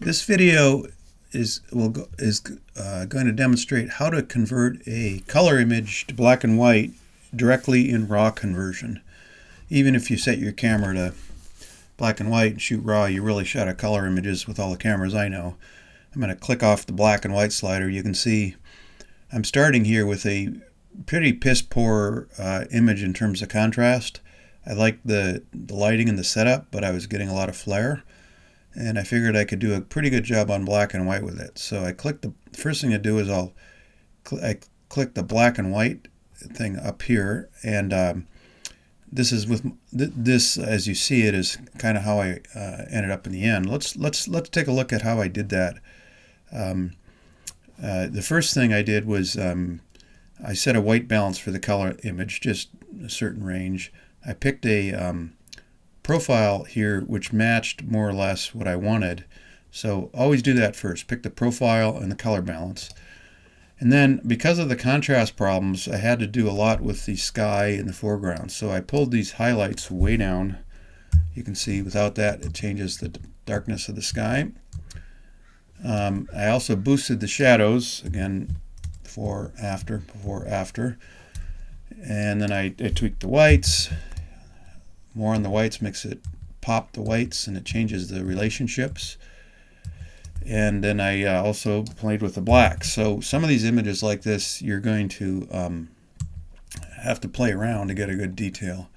This video is going to demonstrate how to convert a color image to black and white directly in RAW conversion. Even if you set your camera to black and white and shoot RAW, you really shot at color images with all the cameras I know. I'm going to click off the black and white slider. You can see I'm starting here with a pretty piss poor image in terms of contrast. I liked the lighting and the setup, but I was getting a lot of flare. And I figured I could do a pretty good job on black and white with it. So I clicked the first thing I do is I click the black and white thing up here, and this is with this, as you see it, is kind of how I ended up in the end. Let's take a look at how I did that. The first thing I did was I set a white balance for the color image, just a certain range. I picked a profile here which matched more or less what I wanted. So always do that first. Pick the profile and the color balance. And then because of the contrast problems, I had to do a lot with the sky in the foreground. So I pulled these highlights way down. You can see without that it changes the darkness of the sky. I also boosted the shadows, again, before, after. And then I tweaked the whites. More on the whites makes it pop the whites, and it changes the relationships. And then I also played with the blacks. So some of these images like this, you're going to have to play around to get a good detail.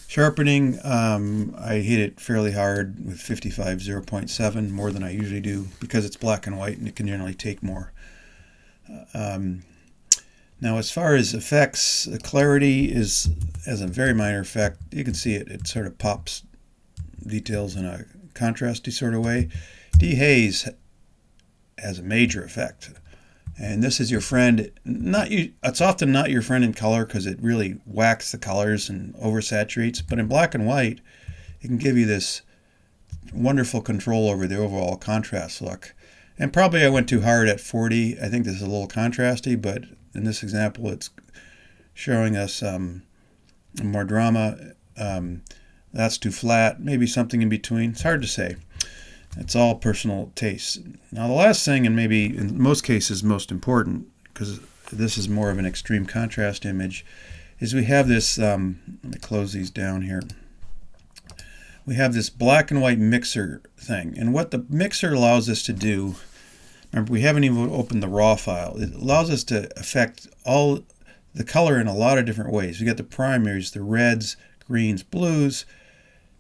Sharpening, I hit it fairly hard with 55 0.7, more than I usually do, because it's black and white and it can generally take more. Now, as far as effects, the clarity is as a very minor effect. You can see it sort of pops details in a contrasty sort of way. Dehaze has a major effect. And this is your friend. It's often not your friend in color because it really whacks the colors and oversaturates. But in black and white, it can give you this wonderful control over the overall contrast look. And probably I went too hard at 40. I think this is a little contrasty, but in this example, it's showing us more drama. That's too flat, maybe something in between. It's hard to say. It's all personal taste. Now, the last thing, and maybe in most cases most important, because this is more of an extreme contrast image, is we have this, let me close these down here. We have this black and white mixer thing. And what the mixer allows us to do, remember, we haven't even opened the RAW file. It allows us to affect all the color in a lot of different ways. We got the primaries, the reds, greens, blues.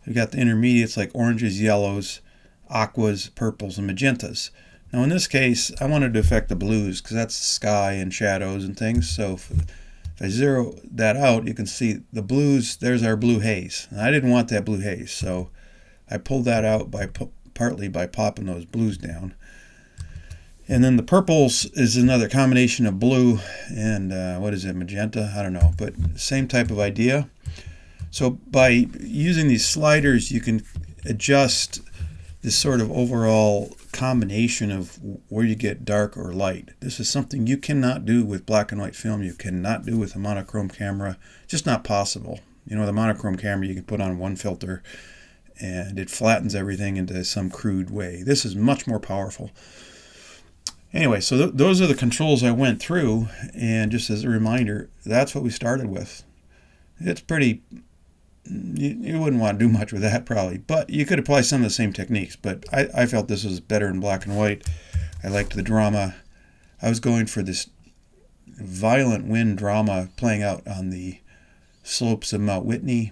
We got the intermediates like oranges, yellows, aquas, purples, and magentas. Now in this case, I wanted to affect the blues because that's sky and shadows and things. So if I zero that out, you can see the blues. There's our blue haze. And I didn't want that blue haze, so I pulled that out partly by popping those blues down. And then the purples is another combination of blue and what is it, magenta? I don't know, but same type of idea. So by using these sliders, you can adjust this sort of overall combination of where you get dark or light. This is something you cannot do with black and white film. You cannot do with a monochrome camera. Just not possible. You know, with a monochrome camera, you can put on one filter and it flattens everything into some crude way. This is much more powerful. Anyway, so those are the controls I went through, and just as a reminder, that's what we started with. It's pretty, you wouldn't want to do much with that probably, but you could apply some of the same techniques, but I felt this was better in black and white. I liked the drama. I was going for this violent wind drama playing out on the slopes of Mount Whitney,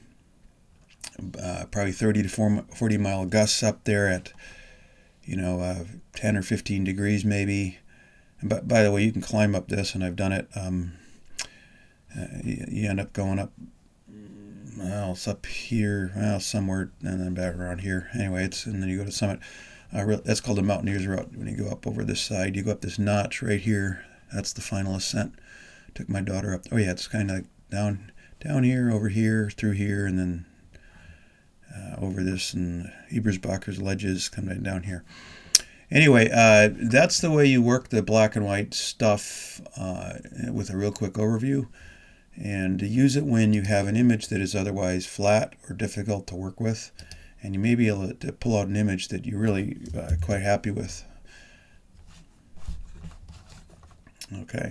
probably 30 to 40 mile gusts up there at 10 or 15 degrees maybe. And by the way, you can climb up this, and I've done it. You end up going up, well, it's up here, well, somewhere, and then back around here. Anyway, and then you go to the summit. That's called the Mountaineer's Route. When you go up over this side, you go up this notch right here. That's the final ascent. Took my daughter up. Oh yeah, it's kind of like down here, over here, through here, and then over this, and Ebersbacher's ledges come right down here. Anyway, that's the way you work the black and white stuff with a real quick overview. And use it when you have an image that is otherwise flat or difficult to work with. and you may be able to pull out an image that you're really quite happy with. Okay.